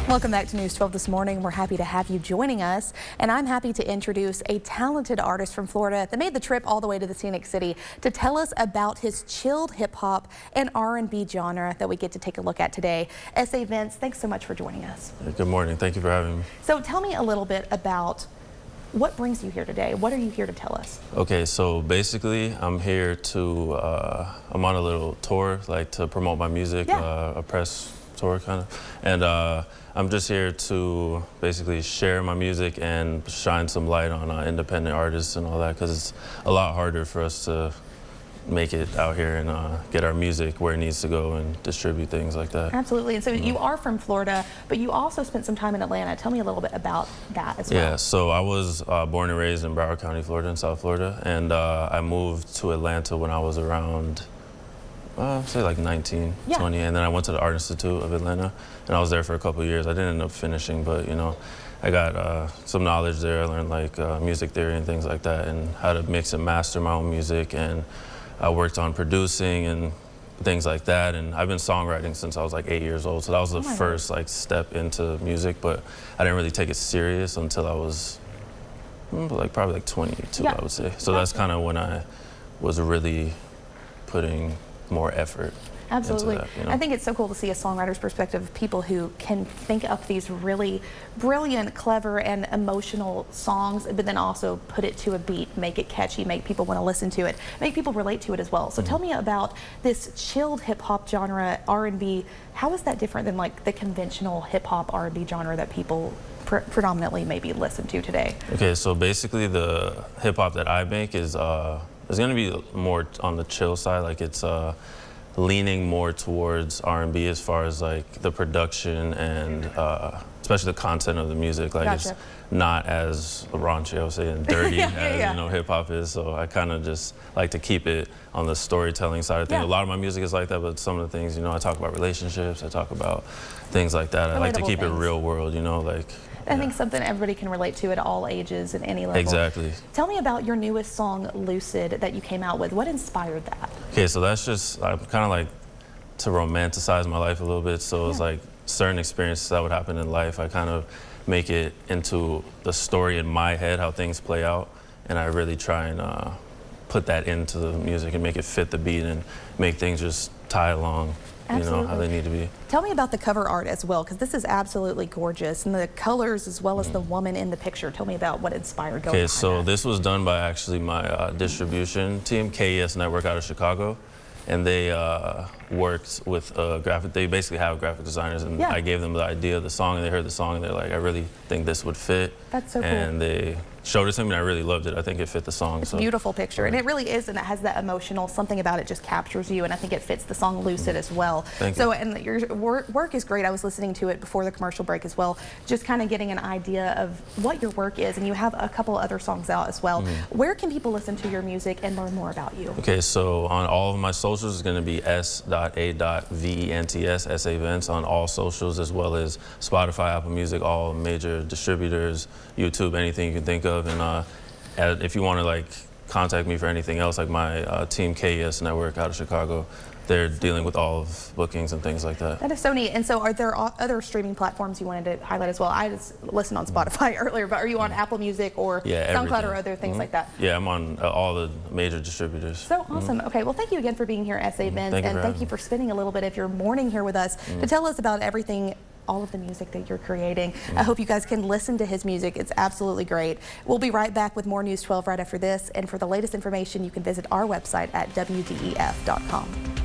Welcome back to News 12 this morning. We're happy to have you joining us, and I'm happy to introduce a talented artist from Florida that made the trip all the way to the scenic city to tell us about his chilled hip-hop and R&B genre that we get to take a look at today. S.A. Vince, thanks so much for joining us. Good morning. Thank you for having me. So tell me a little bit about what brings you here today. What are you here to tell us? Okay, so basically I'm here to, I'm on a little tour, like to promote my music, a press tour kind of. And I'm just here to basically share my music and shine some light on independent artists and all that, because it's a lot harder for us to make it out here and get our music where it needs to go and distribute things like that. Absolutely. And so you are from Florida, but you also spent some time in Atlanta. Tell me a little bit about that as well. Yeah, so I was born and raised in Broward County, Florida, in South Florida, and I moved to Atlanta when I was around say like 19, 20, and then I went to the Art Institute of Atlanta, and I was there for a couple of years. I didn't end up finishing, but you know, I got some knowledge there. I learned like music theory and things like that, and how to mix and master my own music, and I worked on producing and things like that, and I've been songwriting since I was like 8 years old, so that was the first like step into music, but I didn't really take it serious until I was like probably like 22, I would say. So that's kind of when I was really putting more effort. Absolutely. Into that, you know? I think it's so cool to see a songwriter's perspective of people who can think up these really brilliant, clever, and emotional songs, but then also put it to a beat, make it catchy, make people want to listen to it, make people relate to it as well. So tell me about this chilled hip-hop genre, R&B. How is that different than like the conventional hip-hop R&B genre that people predominantly maybe listen to today? Okay, so basically the hip-hop that I make is going to be more on the chill side. Like it's leaning more towards R&B as far as like the production and especially the content of the music. Like it's not as raunchy, I would say, and dirty as you know hip-hop is. So I kind of just like to keep it on the storytelling side of things. A lot of my music is like that, but some of the things, you know, I talk about relationships, I talk about things like that. I like to keep it real world, you know, like. I think something everybody can relate to at all ages and any level. Exactly. Tell me about your newest song, Lucid, that you came out with. What inspired that? Okay, so that's just, I'm kind of like to romanticize my life a little bit. So it's like certain experiences that would happen in life, I kind of make it into the story in my head, how things play out. And I really try and put that into the music and make it fit the beat and make things just tie along. Absolutely. You know, how they need to be. Tell me about the cover art as well, because this is absolutely gorgeous, and the colors as well as the woman in the picture. Tell me about what inspired going behind so that. this was done by actually my distribution team, KES Network out of Chicago, and they worked with they basically have graphic designers, and I gave them the idea of the song, and they heard the song, and they're like, I really think this would fit. That's so cool. And they showed it to me, and I really loved it. I think it fit the song. It's a beautiful picture, and it really is, and it has that emotional, something about it just captures you, and I think it fits the song Lucid as well. Thank you. And your work is great. I was listening to it before the commercial break as well, just kind of getting an idea of what your work is, and you have a couple other songs out as well. Where can people listen to your music and learn more about you? Okay, so on all of my socials, it's going to be s.a.vents, S.A. Vince, on all socials, as well as Spotify, Apple Music, all major distributors, YouTube, anything you can think of. And if you want to like contact me for anything else, like my team KES Network out of Chicago, they're dealing with all of bookings and things like that. That is so neat. And so are there other streaming platforms you wanted to highlight as well? I just listened on Spotify earlier, but are you on Apple Music or SoundCloud or other things like that? Yeah, I'm on all the major distributors. So awesome. Okay, well, thank you again for being here, S.A. Vince, and thank you for spending a little bit of your morning here with us to tell us about everything, all of the music that you're creating. I hope you guys can listen to his music. It's absolutely great. We'll be right back with more News 12 right after this, and for the latest information, you can visit our website at WDEF.com.